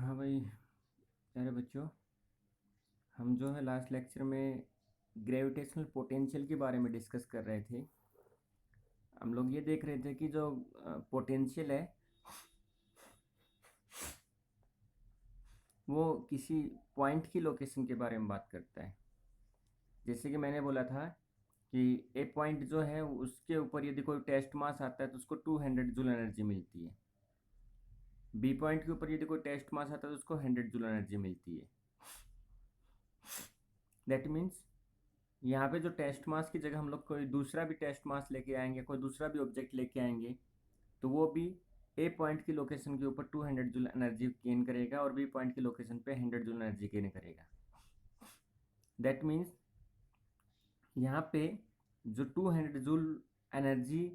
हाँ भाई, प्यारे बच्चों, हम जो है लास्ट लेक्चर में ग्रेविटेशनल पोटेंशियल के बारे में डिस्कस कर रहे थे। हम लोग ये देख रहे थे कि जो पोटेंशियल है वो किसी पॉइंट की लोकेशन के बारे में बात करता है। जैसे कि मैंने बोला था कि ए पॉइंट जो है उसके ऊपर यदि कोई टेस्ट मास आता है तो उसको 200 जूल एनर्जी मिलती है। बी पॉइंट के ऊपर यदि कोई टेस्ट मास आता है तो उसको 100 जूल एनर्जी मिलती है। दैट मीन्स यहाँ पे जो टेस्ट मास की जगह हम लोग कोई दूसरा भी टेस्ट मास लेके आएंगे, कोई दूसरा भी ऑब्जेक्ट लेके आएंगे, तो वो भी ए पॉइंट की लोकेशन के ऊपर 200 जूल एनर्जी गेन करेगा और बी पॉइंट की लोकेशन पे 100 जूल एनर्जी गेन करेगा। दैट मीन्स यहाँ पे जो 200 जूल एनर्जी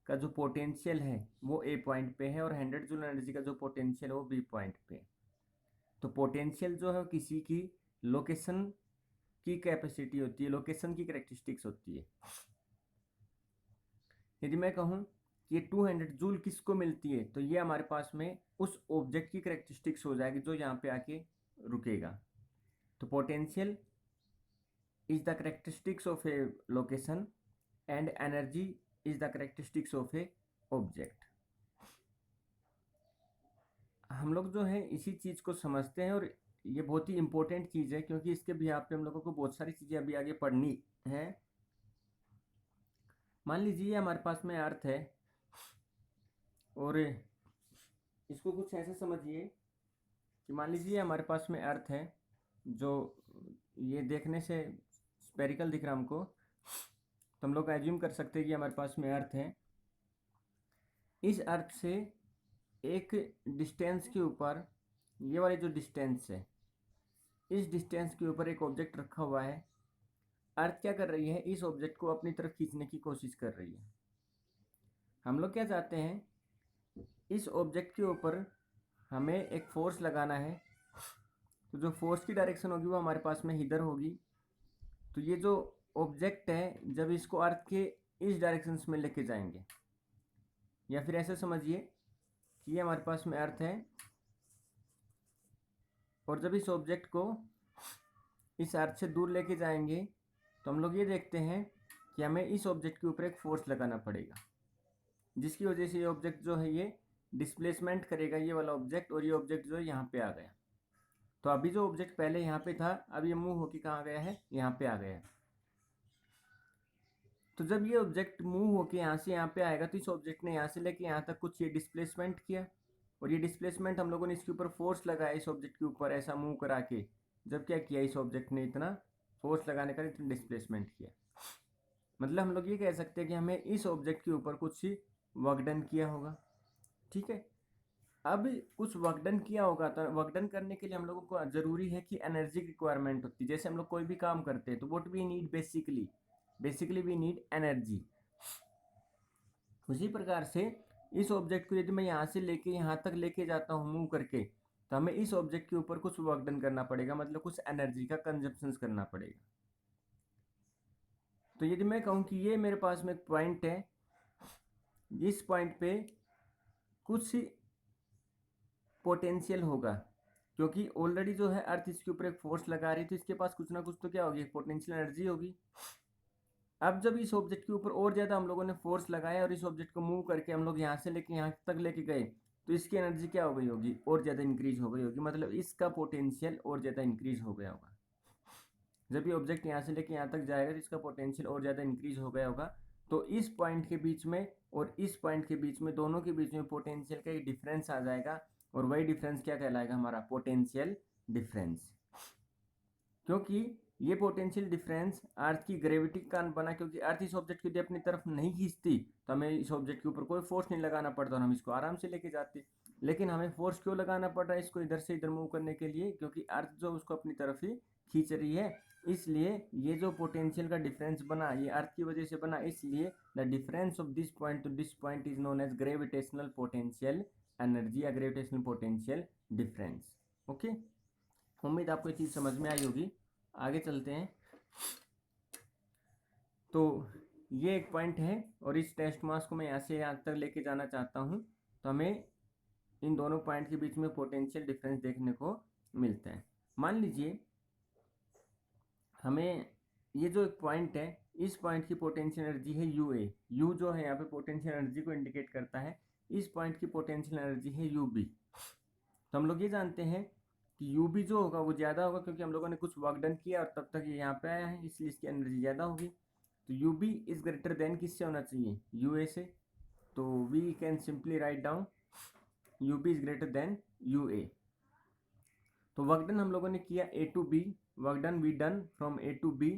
का जो पोटेंशियल है वो ए पॉइंट पे है और 100 जूल एनर्जी का जो पोटेंशियल है वो बी पॉइंट पे है। तो पोटेंशियल जो है किसी की लोकेशन की कैपेसिटी होती है, लोकेशन की करेक्टरिस्टिक्स होती है। यदि मैं कहूँ कि ये 200 जूल किसको मिलती है तो ये हमारे पास में उस ऑब्जेक्ट की करेक्टरिस्टिक्स हो जाएगी जो यहाँ पे आके रुकेगा। तो potential is the characteristics of A location and energy is the characteristics of A object. हम लोग जो है इसी चीज़ को समझते हैं और ये बहुत ही इंपॉर्टेंट चीज़ है क्योंकि इसके भी आप पे हम लोगों को बहुत सारी चीज़ें अभी आगे पढ़नी है। मान लीजिए हमारे पास में अर्थ है और इसको कुछ ऐसे समझिए कि मान लीजिए हमारे पास में अर्थ है जो ये देखने से स्पेरिकल दिख रहा हमको, तो हम लोग एज्यूम कर सकते हैं कि हमारे पास में अर्थ है। इस अर्थ से एक डिस्टेंस के ऊपर, ये वाली जो डिस्टेंस है, इस डिस्टेंस के ऊपर एक ऑब्जेक्ट रखा हुआ है। अर्थ क्या कर रही है, इस ऑब्जेक्ट को अपनी तरफ खींचने की कोशिश कर रही है। हम लोग क्या चाहते हैं, इस ऑब्जेक्ट के ऊपर हमें एक फोर्स लगाना है। तो जो फोर्स की डायरेक्शन होगी वो हमारे पास में इधर होगी। तो ये जो ऑब्जेक्ट है जब इसको अर्थ के इस डायरेक्शन में लेके जाएंगे, या फिर ऐसे समझिए कि ये हमारे पास में अर्थ है और जब इस ऑब्जेक्ट को इस अर्थ से दूर लेके जाएंगे तो हम लोग ये देखते हैं कि हमें इस ऑब्जेक्ट के ऊपर एक फोर्स लगाना पड़ेगा, जिसकी वजह से ये ऑब्जेक्ट जो है ये डिस्प्लेसमेंट करेगा, ये वाला ऑब्जेक्ट, और ये ऑब्जेक्ट जो है यहाँ पे आ गया। तो अभी जो ऑब्जेक्ट पहले यहाँ पे था अब ये मूव होके कहाँ गया है, यहाँ पे आ गया है। तो जब ये ऑब्जेक्ट मूव होके यहाँ से यहाँ पे आएगा तो इस ऑब्जेक्ट ने यहाँ से लेके यहाँ तक कुछ ये डिस्प्लेसमेंट किया, और ये डिस्प्लेसमेंट हम लोगों ने इसके ऊपर फोर्स लगाया इस ऑब्जेक्ट के ऊपर ऐसा मूव करा के। जब क्या किया, इस ऑब्जेक्ट ने इतना फोर्स लगाने का इतना डिस्प्लेसमेंट किया। मतलब हम लोग ये कह सकते हैं कि हमें इस ऑब्जेक्ट के ऊपर कुछ वर्क डन किया होगा। ठीक है, अब कुछ वर्क डन किया होगा तो वर्क डन करने के लिए हम लोगों को जरूरी है कि एनर्जी की रिक्वायरमेंट होती है। जैसे हम लोग कोई भी काम करते हैं तो what we need, basically we need energy. उसी प्रकार से इस ऑब्जेक्ट को यदि मैं यहाँ से लेके यहाँ तक लेके जाता हूँ मूव करके, तो हमें इस ऑब्जेक्ट के ऊपर कुछ वर्क डन करना पड़ेगा, मतलब कुछ एनर्जी का कंजप्शन करना पड़ेगा। तो यदि मैं कहूँ कि ये मेरे पास में एक पॉइंट है, इस पॉइंट पे कुछ पोटेंशियल होगा, क्योंकि ऑलरेडी जो है अर्थ इसके ऊपर एक फोर्स लगा रही है तो इसके पास कुछ ना कुछ तो क्या होगी, पोटेंशियल एनर्जी होगी। अब जब इस ऑब्जेक्ट के ऊपर और ज़्यादा हम लोगों ने फोर्स लगाया और इस ऑब्जेक्ट को मूव करके हम लोग यहाँ से लेके यहाँ तक लेके गए, तो इसकी एनर्जी क्या हो गई होगी, और ज़्यादा इंक्रीज हो गई होगी, मतलब इसका पोटेंशियल और ज़्यादा इंक्रीज हो गया होगा। जब ये ऑब्जेक्ट यहाँ से लेके यहाँ तक जाएगा तो इसका पोटेंशियल और ज़्यादा इंक्रीज हो गया होगा। तो इस पॉइंट के बीच में और इस पॉइंट के बीच में, दोनों के बीच में पोटेंशियल का एक डिफरेंस आ जाएगा, और वही डिफरेंस क्या कहलाएगा, हमारा पोटेंशियल डिफरेंस। क्योंकि ये पोटेंशियल डिफरेंस अर्थ की ग्रेविटी का कारण बना, क्योंकि अर्थ इस ऑब्जेक्ट को यदि अपनी तरफ नहीं खींचती तो हमें इस ऑब्जेक्ट के ऊपर कोई फोर्स नहीं लगाना पड़ता और हम इसको आराम से लेके जाते। लेकिन हमें फोर्स क्यों लगाना पड़ रहा है इसको इधर से इधर मूव करने के लिए, क्योंकि अर्थ जो उसको अपनी तरफ ही खींच रही है। इसलिए ये जो पोटेंशियल का डिफरेंस बना ये अर्थ की वजह से बना, इसलिए the difference of this point to this point is known as gravitational potential energy या ग्रेविटेशनल पोटेंशियल डिफरेंस। ओके, उम्मीद आपको ये चीज़ समझ में आई होगी। आगे चलते हैं। तो ये एक पॉइंट है और इस टेस्ट मास को मैं यहाँ से यहाँ तक लेके जाना चाहता हूँ, तो हमें इन दोनों पॉइंट के बीच में पोटेंशियल डिफरेंस देखने को मिलता है। मान लीजिए हमें ये जो एक पॉइंट है, इस पॉइंट की पोटेंशियल एनर्जी है यू ए। यू जो है यहाँ पे पोटेंशियल एनर्जी को इंडिकेट करता है, इस पॉइंट की पोटेंशियल एनर्जी है यू बी। तो हम लोग ये जानते हैं कि यू बी जो होगा वो ज़्यादा होगा, क्योंकि हम लोगों ने कुछ वर्क डन किया और तब तक ये यहाँ पे आया है, इसलिए इसकी एनर्जी ज़्यादा होगी। तो U B is greater than किससे होना चाहिए, यू ए से। तो we can simply write down U B is greater than U A. तो वर्क डन हम लोगों ने किया A to B, work done we done from A to B,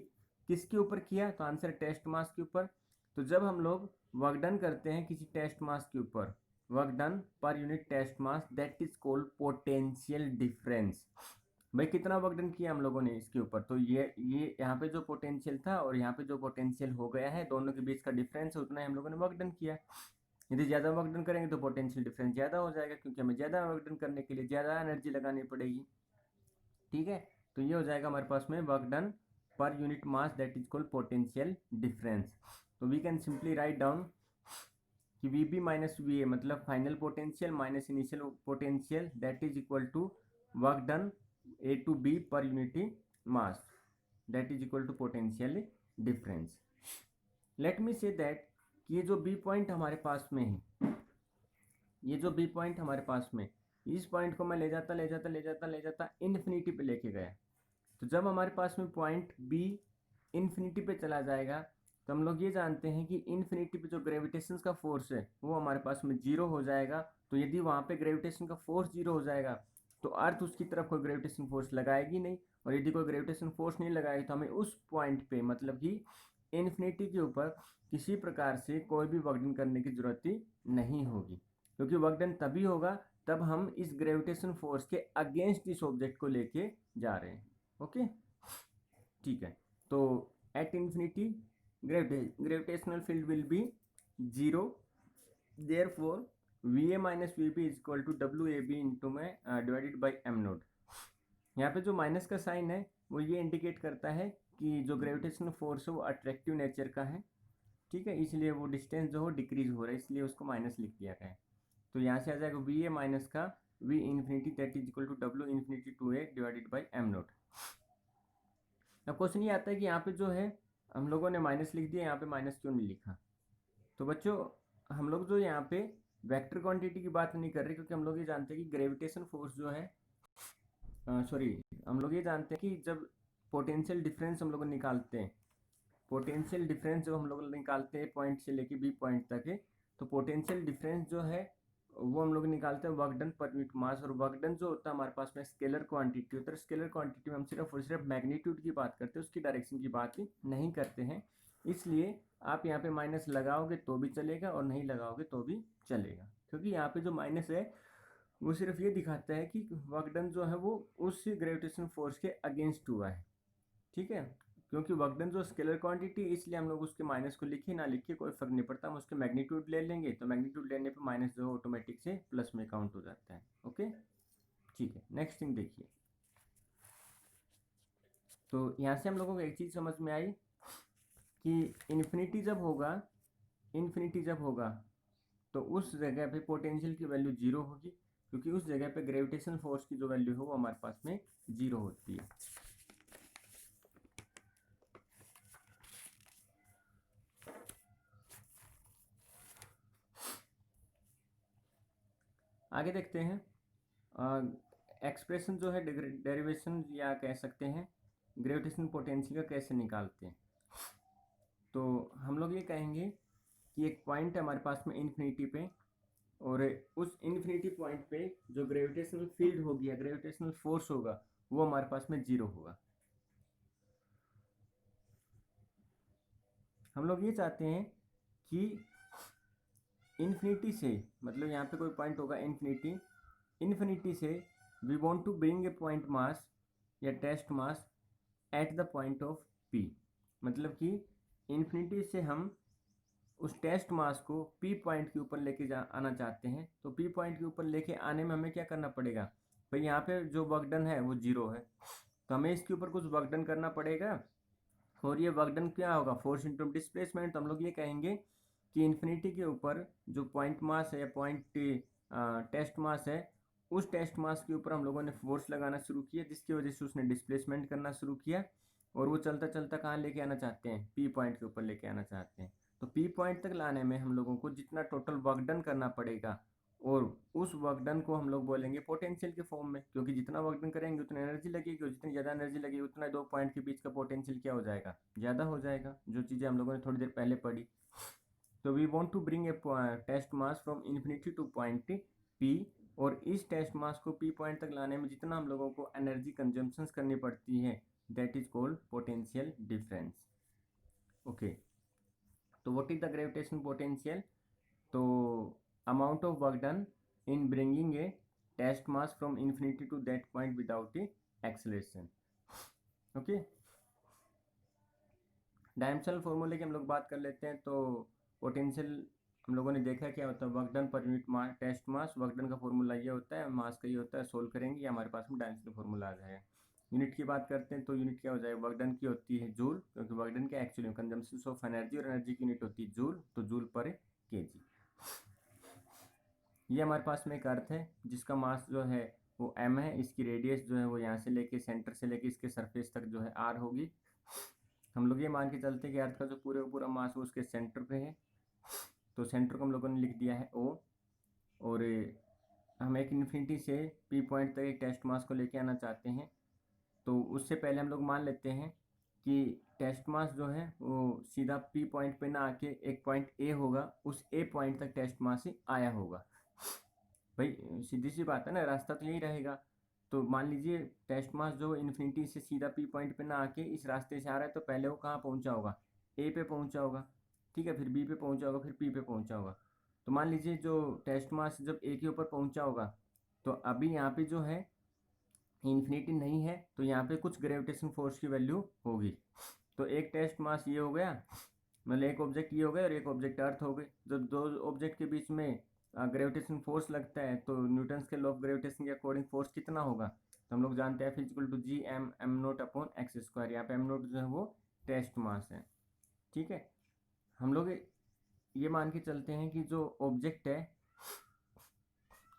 किसके ऊपर किया, तो आंसर टेस्ट मास के ऊपर। तो जब हम लोग वर्क डन करते हैं किसी टेस्ट मास के ऊपर, work done per unit test mass, that is called potential difference. भाई कितना वर्क डन किया हम लोगों ने इसके ऊपर, तो ये यहाँ पे जो पोटेंशियल था और यहाँ पे जो पोटेंशियल हो गया है, दोनों के बीच का डिफरेंस है, उतना ही हम लोगों ने वर्क डन किया। यदि ज़्यादा वर्क डन करेंगे तो पोटेंशियल डिफरेंस ज़्यादा हो जाएगा, क्योंकि हमें ज़्यादा वर्क डन करने के लिए ज़्यादा एनर्जी लगानी पड़ेगी। ठीक है, तो ये हो जाएगा हमारे पास में work done per unit mass, that is called potential difference. तो we can simply write down कि V B minus V A मतलब final potential minus initial potential, that is equal to work done A to B per unity mass, that is equal to potential difference. Let me say that ये जो B point हमारे पास में है, ये जो B point हमारे पास में, इस पॉइंट को मैं ले जाता इन्फिनिटी पे लेके गया। तो जब हमारे पास में पॉइंट बी इन्फिनिटी पे चला जाएगा, तो हम लोग ये जानते हैं कि इन्फिनिटी पे जो ग्रेविटेशन का फोर्स है वो हमारे पास में जीरो हो जाएगा। तो यदि वहाँ पे ग्रेविटेशन का फोर्स जीरो हो जाएगा तो अर्थ उसकी तरफ कोई ग्रेविटेशन फोर्स लगाएगी नहीं, और यदि कोई ग्रेविटेशन फोर्स नहीं लगाएगी तो हमें उस पॉइंट पे मतलब कि इन्फिनिटी के ऊपर किसी प्रकार से कोई भी वर्क डन करने की जरूरत ही नहीं होगी, क्योंकि वर्क डन तभी होगा तब हम इस ग्रेविटेशन फोर्स के अगेंस्ट इस ऑब्जेक्ट को लेके जा रहे हैं। ओके, ठीक है। तो at infinity gravitational field will be zero, therefore V A minus V B is equal to W A B into में डिवाइडेड बाई एम नोट। यहाँ पे जो माइनस का साइन है वो ये इंडिकेट करता है कि जो ग्रेविटेशनल फोर्स है वो अट्रैक्टिव नेचर का है। ठीक है, इसलिए वो डिस्टेंस जो हो डिक्रीज हो रहा है, इसलिए उसको माइनस लिख दिया गया है। तो यहाँ से आ जाएगा वी ए माइनस का V infinity, that is equal to W infinity to A divided by M naught. अब क्वेश्चन ये आता है कि यहाँ पे जो है हम लोगों ने माइनस लिख दिया, यहाँ पे माइनस क्यों नहीं लिखा। तो बच्चों हम लोग जो यहाँ पे वेक्टर क्वांटिटी की बात नहीं कर रहे, क्योंकि हम लोग ये जानते हैं कि ग्रेविटेशन फोर्स जो है हम लोग ये जानते हैं कि जब पोटेंशियल डिफरेंस हम लोग निकालते हैं, पोटेंशियल डिफरेंस जब हम लोग निकालते हैं पॉइंट से लेके बी पॉइंट तक है, तो पोटेंशियल डिफरेंस जो है वो हम लोग निकालते हैं वर्क डन पर यूनिट मास। और वर्क डन जो होता है हमारे पास में स्केलर क्वांटिटी होता है। स्केलर क्वांटिटी में हम सिर्फ और सिर्फ मैग्नीट्यूड की बात करते हैं, उसकी डायरेक्शन की बात ही नहीं करते हैं। इसलिए आप यहाँ पे माइनस लगाओगे तो भी चलेगा और नहीं लगाओगे तो भी चलेगा, क्योंकि यहाँ पे जो माइनस है वो सिर्फ ये दिखाता है कि वर्क डन जो है वो उस ग्रेविटेशन फोर्स के अगेंस्ट हुआ है। ठीक है, क्योंकि वर्क डन जो स्केलर क्वांटिटी, इसलिए हम लोग उसके माइनस को लिखे ना लिखे कोई फर्क नहीं पड़ता, हम उसके मैग्नीट्यूड ले लेंगे, तो मैग्नीट्यूड लेने पे माइनस जो ऑटोमेटिक से प्लस में काउंट हो जाता है। ओके, ठीक है। नेक्स्ट थिंग देखिए, तो यहाँ से हम लोगों को एक चीज़ समझ में आई कि इन्फिनिटी जब होगा तो उस जगह पे पोटेंशियल की वैल्यू जीरो होगी, क्योंकि उस जगह पे ग्रेविटेशन फोर्स की जो वैल्यू है वो हमारे पास में जीरो होती है। आगे देखते हैं एक्सप्रेशन जो है डेरिवेशन या कह सकते हैं ग्रेविटेशन पोटेंशियल का कैसे निकालते हैं। तो हम लोग ये कहेंगे कि एक पॉइंट है हमारे पास में इन्फिनिटी पे, और उस इन्फिनिटी पॉइंट पे जो ग्रेविटेशनल फील्ड होगी या ग्रेविटेशनल फोर्स होगा वो हमारे पास में जीरो होगा। हम लोग ये चाहते हैं कि इन्फिनिटी से, मतलब यहाँ पे कोई पॉइंट होगा इन्फिनिटी से we want to bring a point mass या test mass at the point of P. मतलब कि इन्फिनिटी से हम उस टेस्ट मास को पी पॉइंट के ऊपर लेके आना चाहते हैं। तो पी पॉइंट के ऊपर लेके आने में हमें क्या करना पड़ेगा, भाई यहाँ पे जो वर्क डन है वो जीरो है, तो हमें इसके ऊपर कुछ वर्क डन करना पड़ेगा। और ये वर्क डन क्या होगा, फोर्स इंटू डिस्प्लेसमेंट। तो हम लोग ये कहेंगे कि इन्फिनिटी के ऊपर जो पॉइंट मास है या पॉइंट टेस्ट मास है, उस टेस्ट मास के ऊपर हम लोगों ने फोर्स लगाना शुरू किया, जिसकी वजह से उसने डिस्प्लेसमेंट करना शुरू किया, और वो चलता चलता कहाँ लेके आना चाहते हैं, पी पॉइंट के ऊपर लेके आना चाहते हैं। तो पी पॉइंट तक लाने में हम लोगों को जितना टोटल वर्क डन करना पड़ेगा, और उस वर्क डन को हम लोग बोलेंगे पोटेंशियल के फॉर्म में, क्योंकि जितना वर्क डन करेंगे उतनी एनर्जी लगेगी, और जितनी ज़्यादा एनर्जी लगेगी उतना दो पॉइंट के बीच का पोटेंशियल क्या हो जाएगा, ज़्यादा हो जाएगा, जो चीज़ें हम लोगों ने थोड़ी देर पहले पढ़ी। तो we want to bring a test mass from infinity to point P, और इस टेस्ट मास को पी पॉइंट तक लाने में जितना हम लोगों को एनर्जी कंजम्पशंस करनी पड़ती है, that is called potential difference. Okay, तो what is the gravitation potential? तो amount of work done in bringing a test mass from infinity to that point without a acceleration. Okay, dimensional फॉर्मूले की हम लोग बात कर लेते हैं। तो पोटेंशियल हम लोगों ने देखा क्या होता है, work done per unit mass, test mass, work done का फॉर्मूला ये होता है, मास का ये होता है, सोल्व करेंगे हमारे पास में डायमेंशनल फॉर्मूला आ जाएगा। यूनिट की बात करते हैं तो यूनिट क्या हो जाएगा, वर्क डन की होती है जूल, क्योंकि वर्क डन क्या एक्चुअली कंजम्पशन ऑफ एनर्जी, और एनर्जी की यूनिट होती है जूल, तो जूल पर केजी। ये हमारे पास में एक अर्थ है जिसका मास जो है वो m है, इसकी रेडियस जो है वो यहाँ से लेके सेंटर से लेके इसके सरफेस तक जो है r होगी। हम लोग ये मान के चलते हैं कि अर्थ का जो पूरे पूरा मास वो उसके सेंटर पे है, तो सेंटर को हम लोगों ने लिख दिया है O, और हम एक इन्फिनिटी से P पॉइंट तक एक टेस्ट मास को लेके आना चाहते हैं। तो उससे पहले हम लोग मान लेते हैं कि टेस्ट मास जो है वो सीधा P पॉइंट पे ना आके एक पॉइंट A होगा, उस A पॉइंट तक टेस्ट मास ही आया होगा। भाई सीधी सी बात है ना, रास्ता तो यही रहेगा। तो मान लीजिए टेस्ट मास जो इन्फिनिटी से सीधा P पॉइंट पे ना आके इस रास्ते से आ रहा है, तो पहले वो कहाँ पहुँचा होगा, A पे पहुँचा होगा, ठीक है, फिर B पे पहुँचा होगा, फिर P पे पहुँचा होगा। तो मान लीजिए जो टेस्ट मास जब A के ऊपर पहुँचा होगा, तो अभी यहाँ पे जो है इन्फिनिटी नहीं है, तो यहाँ पे कुछ ग्रेविटेशन फोर्स की वैल्यू होगी। तो एक टेस्ट मास ये हो गया, मतलब एक ऑब्जेक्ट ये हो गया और एक ऑब्जेक्ट अर्थ हो गए। जब दो ऑब्जेक्ट के बीच में ग्रेविटेशन फोर्स लगता है, तो न्यूटन्स के लॉ ऑफ ग्रेविटेशन के अकॉर्डिंग फोर्स कितना होगा, तो हम लोग जानते हैं physical to G M naught upon x square. यहाँ पे एम नोट जो है वो टेस्ट मास है, ठीक है। हम लोग ये मान के चलते हैं कि जो ऑब्जेक्ट है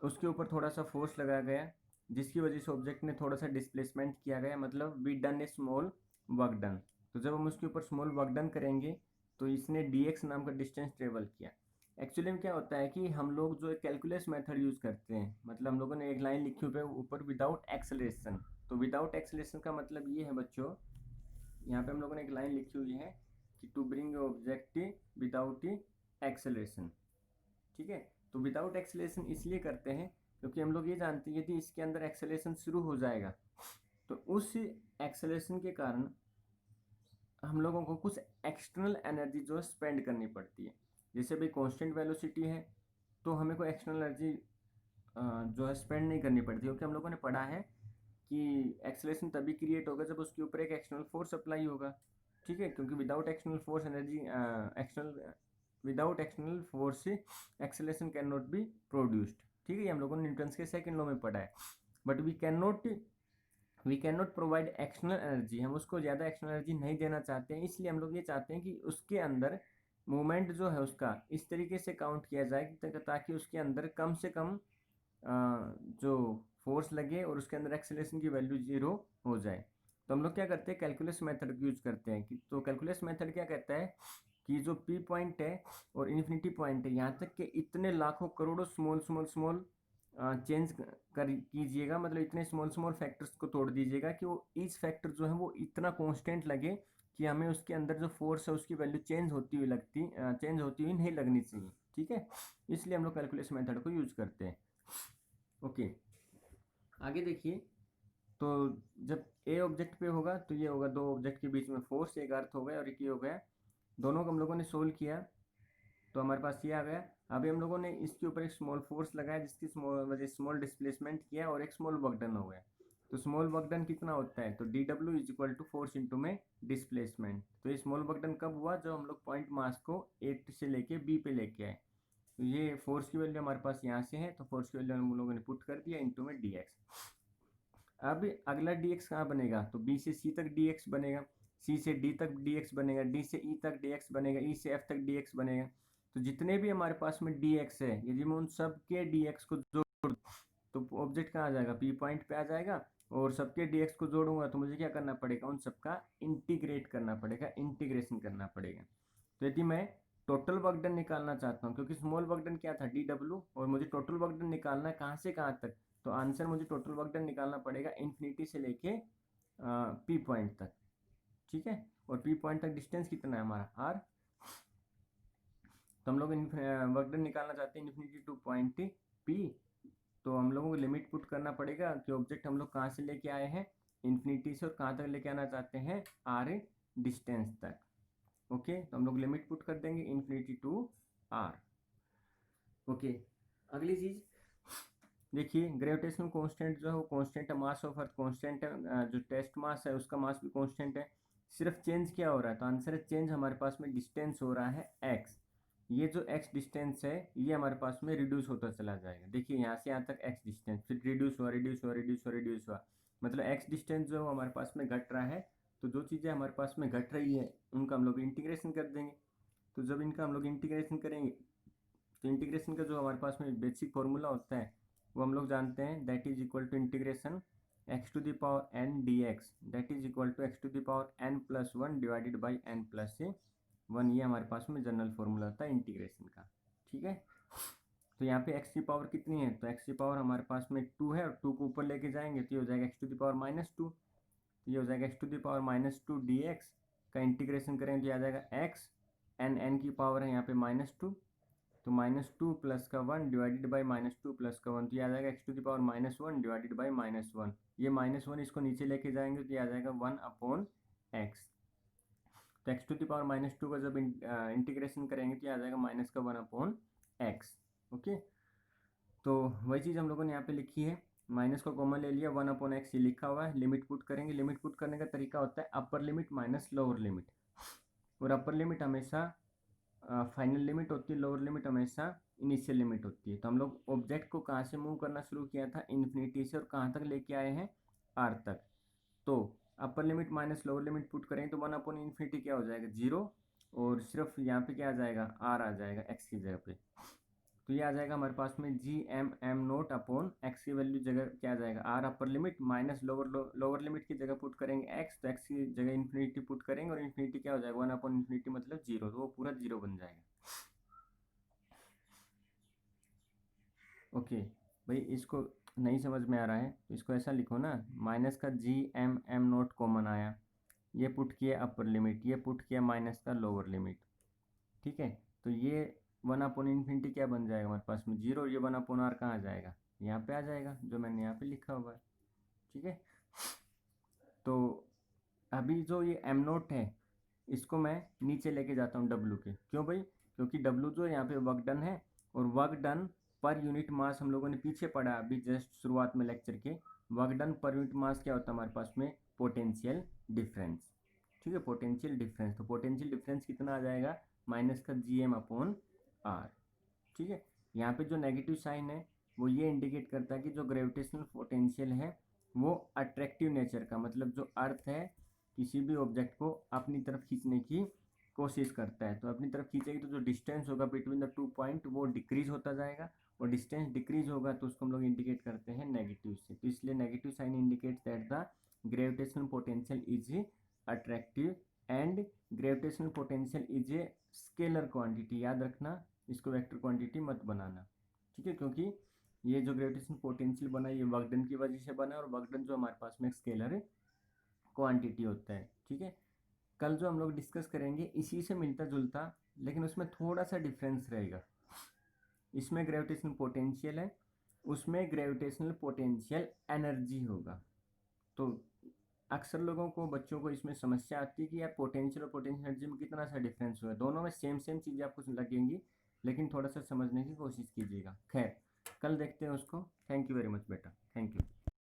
उसके ऊपर थोड़ा सा फोर्स लगाया गया, जिसकी वजह से ऑब्जेक्ट ने थोड़ा सा डिस्प्लेसमेंट किया गया, मतलब we done a small work done. तो जब हम उसके ऊपर स्मॉल वर्क डन करेंगे तो इसने dx नाम का डिस्टेंस ट्रेवल किया। एक्चुअली में क्या होता है कि हम लोग जो कैलकुलस मेथड यूज़ करते हैं, मतलब हम लोगों ने एक लाइन लिखी हुई है ऊपर विदाउट एक्सेलरेशन। तो विदाउट एक्सेलरेशन का मतलब ये है बच्चों, यहाँ पे हम लोगों ने एक लाइन लिखी हुई है कि to bring object without acceleration, ठीक है। तो विदाउट एक्सेलरेशन इसलिए करते हैं क्योंकि हम लोग ये जानते हैं यदि इसके अंदर एक्सेलरेशन शुरू हो जाएगा, तो उस एक्सेलरेशन के कारण हम लोगों को कुछ एक्सटर्नल एनर्जी जो है स्पेंड करनी पड़ती है। जैसे भाई कांस्टेंट वेलोसिटी है, तो हमें कोई एक्सटर्नल एनर्जी जो है स्पेंड नहीं करनी पड़ती, क्योंकि हम लोगों ने पढ़ा है कि एक्सेलरेशन तभी क्रिएट होगा जब उसके ऊपर एक एक्सटर्नल फोर्स अप्लाई होगा, ठीक है। क्योंकि without external force energy without external force acceleration can not be produced, ठीक है। ये हम लोगों ने न्यूटन्स के सेकंड लॉ में पढ़ा है। But we can not provide external energy, हम उसको ज़्यादा एक्सटर्नल एनर्जी नहीं देना चाहते हैं, इसलिए हम लोग ये चाहते हैं कि उसके अंदर मूवमेंट जो है उसका इस तरीके से काउंट किया जाए ताकि उसके अंदर कम से कम जो फोर्स लगे और उसके अंदर एक्सेलरेशन की वैल्यू 0 हो जाए। तो हम लोग क्या करते हैं, कैलकुलस मेथड यूज करते हैं कि तो कैलकुलस मेथड क्या कहता है कि जो पी पॉइंट है और इन्फिनिटी पॉइंट है, यहाँ तक के इतने लाखों करोड़ों स्मॉल स्मॉल स्मॉल चेंज कर कीजिएगा, मतलब इतने स्मॉल स्मॉल फैक्टर्स को तोड़ दीजिएगा कि वो ईच फैक्टर जो है वो इतना कांस्टेंट लगे कि हमें उसके अंदर जो फोर्स है उसकी वैल्यू चेंज होती हुई नहीं लगनी चाहिए, ठीक है। इसलिए हम लोग कैलकुलस मेथड को यूज करते हैं। ओके, आगे देखिए। तो जब ए ऑब्जेक्ट पे होगा तो ये होगा दो ऑब्जेक्ट के बीच में फोर्स, एक अर्थ हो गया और एक ये हो गया, दोनों को हम लोगों ने सोल्व किया तो हमारे पास ये आ गया। अभी हम लोगों ने इसके ऊपर एक स्मॉल फोर्स लगाया जिसकी वजह स्मॉल डिस्प्लेसमेंट किया और एक स्मॉल वर्क डन हो गया। तो स्मॉल वर्क डन कितना होता है, तो d W is equal to force into में डिस्प्लेसमेंट। तो ये स्मॉल वर्क डन कब हुआ, जब हम लोग पॉइंट मास को ए से लेके बी पे लेके आए। तो ये फोर्स की वैल्यू हमारे पास यहाँ से है, तो फोर्स की वैल्यू हम लोगों ने पुट कर दिया इंटू में डी एक्स। अब अगला डी एक्स कहाँ बनेगा, तो बी से सी तक डी एक्स बनेगा, सी से डी तक डी एक्स बनेगा, डी से ई तक डी एक्स बनेगा, ई से एफ तक डी एक्स बनेगा। तो जितने भी हमारे पास में डी एक्स है, यदि मैं उन सब के डी एक्स को जोड़ तो ऑब्जेक्ट कहाँ आ जाएगा, पी पॉइंट पे आ जाएगा। और सबके डी एक्स को जोड़ूंगा तो मुझे क्या करना पड़ेगा, उन सबका इंटीग्रेट करना पड़ेगा, इंटीग्रेशन करना पड़ेगा। तो यदि मैं टोटल वर्क डन निकालना चाहता हूँ, क्योंकि स्मॉल वर्क डन क्या था डी डब्ल्यू, और मुझे टोटल वर्क डन निकालना है कहाँ से कहाँ तक, तो आंसर मुझे टोटल वर्क डन निकालना पड़ेगा इन्फिनिटी से लेके पी पॉइंट तक। ठीक है, और पी पॉइंट तक डिस्टेंस कितना है हमारा आर। तो हम लोग वर्क डन निकालना चाहते हैं इन्फिनिटी टू पॉइंट पी। तो हम लोगों को लिमिट पुट करना पड़ेगा कि ऑब्जेक्ट हम लोग कहाँ से लेके आए हैं इन्फिनिटी से, और कहाँ तक लेके आना चाहते हैं आर डिस्टेंस तक। ओके, तो हम लोग लिमिट पुट कर देंगे इन्फिनिटी टू आर। ओके, अगली चीज देखिए, ग्रेविटेशनल कांस्टेंट जो है वो कांस्टेंट है, मास ऑफ अर्थ कांस्टेंट है, जो टेस्ट मास है उसका मास भी कांस्टेंट है। सिर्फ चेंज क्या हो रहा है, तो आंसर है चेंज हमारे पास में डिस्टेंस हो रहा है एक्स। ये जो एक्स डिस्टेंस है ये हमारे पास में रिड्यूस होता चला जाएगा। देखिए यहाँ से यहाँ तक एक्स डिस्टेंस, फिर रिड्यूस हुआ रिड्यूस हुआ रिड्यूस हुआ रिड्यूस हुआ, मतलब एक्स डिस्टेंस जो हमारे पास में घट रहा है। तो जो चीज़ें हमारे पास में घट रही है उनका हम लोग इंटीग्रेशन कर देंगे। तो जब इनका हम लोग इंटीग्रेशन करेंगे तो इंटीग्रेशन का जो हमारे पास में बेसिक फॉर्मूला होता है वो हम लोग जानते हैं, that is equal to integration x to the power n d x, that is equal to x to the power n plus one divided by n plus one. ये हमारे पास में जनरल फॉर्मूला होता है इंटीग्रेशन का। ठीक है, तो यहाँ पे एक्स की पावर कितनी है, तो एक्स की पावर हमारे पास में 2 है, और 2 को ऊपर लेके जाएंगे तो ये हो जाएगा एक्स टू द पावर -2। तो ये हो जाएगा x to the power -2 d x का इंटीग्रेशन करेंगे तो ये आ जाएगा एक्स, एन की पावर है यहाँ पे -2, तो -2 प्लस का 1 डिवाइडेड बाई -2 प्लस का 1, तो ये आ जाएगा x to the power -1 divided by -1। ये -1 इसको नीचे लेके जाएंगे तो ये आ जाएगा 1/x। तो एक्स टू द पावर -2 का जब इंटीग्रेशन करेंगे तो ये आ जाएगा माइनस का 1/x। ओके, तो वही चीज़ हम लोगों ने यहाँ पे लिखी है, माइनस को कॉमन ले लिया, 1/x ये लिखा हुआ है। लिमिट पुट करेंगे, लिमिट पुट करने का तरीका होता है अपर लिमिट माइनस लोअर लिमिट, और अपर लिमिट हमेशा फाइनल लिमिट होती है, लोअर लिमिट हमेशा इनिशियल लिमिट होती है। तो हम लोग ऑब्जेक्ट को कहाँ से मूव करना शुरू किया था, इन्फिनिटी से, और कहाँ तक लेके आए हैं आर तक। तो अपर limit minus lower limit put करेंगे तो 1/इन्फिनिटी क्या हो जाएगा 0, और सिर्फ यहाँ पे क्या आ जाएगा आर आ जाएगा एक्स की जगह पे। तो ये आ जाएगा हमारे पास में g(m)m0 एक्स की वैल्यू जगह क्या आ जाएगा r upper limit, minus lower limit की जगह पुट करेंगे एक्स, तो एक्स की जगह इन्फिनिटी पुट करेंगे, और इन्फिनिटी क्या हो जाएगा 1/इन्फिनिटी मतलब 0, तो वो पूरा 0 बन जाएगा। ओके भाई, इसको नहीं समझ में आ रहा है तो इसको ऐसा लिखो ना, माइनस का g(m)m0 कॉमन आया, ये पुट किया अपर लिमिट, ये पुट किया माइनस का लोअर लिमिट। ठीक है, तो ये 1/इन्फिनिटी क्या बन जाएगा हमारे पास में 0, ये 1/r कहाँ आ जाएगा, यहाँ पे आ जाएगा जो मैंने यहाँ पे लिखा हुआ है। ठीक है, तो अभी जो ये m0 है इसको मैं नीचे लेके जाता हूँ w के। क्यों भाई, क्योंकि w जो यहाँ पे वर्क डन है, और वर्क डन पर यूनिट मास हम लोगों ने पीछे पढ़ा अभी जस्ट शुरुआत में लेक्चर के, वर्क डन पर यूनिट मास क्या होता है हमारे पास में पोटेंशियल डिफरेंस। ठीक है, पोटेंशियल डिफरेंस, तो पोटेंशियल डिफरेंस कितना आ जाएगा माइनस का gm/r। ठीक है, यहाँ पे जो नेगेटिव साइन है वो ये इंडिकेट करता है कि जो ग्रेविटेशनल पोटेंशियल है वो अट्रैक्टिव नेचर का, मतलब जो अर्थ है किसी भी ऑब्जेक्ट को अपनी तरफ खींचने की कोशिश करता है। तो अपनी तरफ खींचेगी तो जो डिस्टेंस होगा बिटवीन द 2 पॉइंट वो डिक्रीज होता जाएगा, और डिस्टेंस डिक्रीज होगा तो उसको हम लोग इंडिकेट करते हैं नेगेटिव से। तो इसलिए negative sign indicates that the gravitational potential is attractive, and gravitational potential is a scalar quantity. याद रखना, इसको वेक्टर क्वांटिटी मत बनाना। ठीक है, क्योंकि ये जो ग्रेविटेशनल पोटेंशियल बना ये वर्क डन की वजह से बना, और वर्क डन जो हमारे पास में एक स्केलर क्वांटिटी होता है। ठीक है, कल जो हम लोग डिस्कस करेंगे इसी से मिलता जुलता, लेकिन उसमें थोड़ा सा डिफरेंस रहेगा। इसमें ग्रेविटेशनल पोटेंशियल है, उसमें ग्रेविटेशनल पोटेंशियल एनर्जी होगा। तो अक्सर लोगों को, बच्चों को इसमें समस्या आती है कि यार पोटेंशियल और पोटेंशियल एनर्जी में कितना सा डिफरेंस हुआ है, दोनों में सेम चीज़ें आपको लगेंगी, लेकिन थोड़ा सा समझने की कोशिश कीजिएगा। खैर, कल देखते हैं उसको। थैंक यू वेरी मच बेटा, थैंक यू।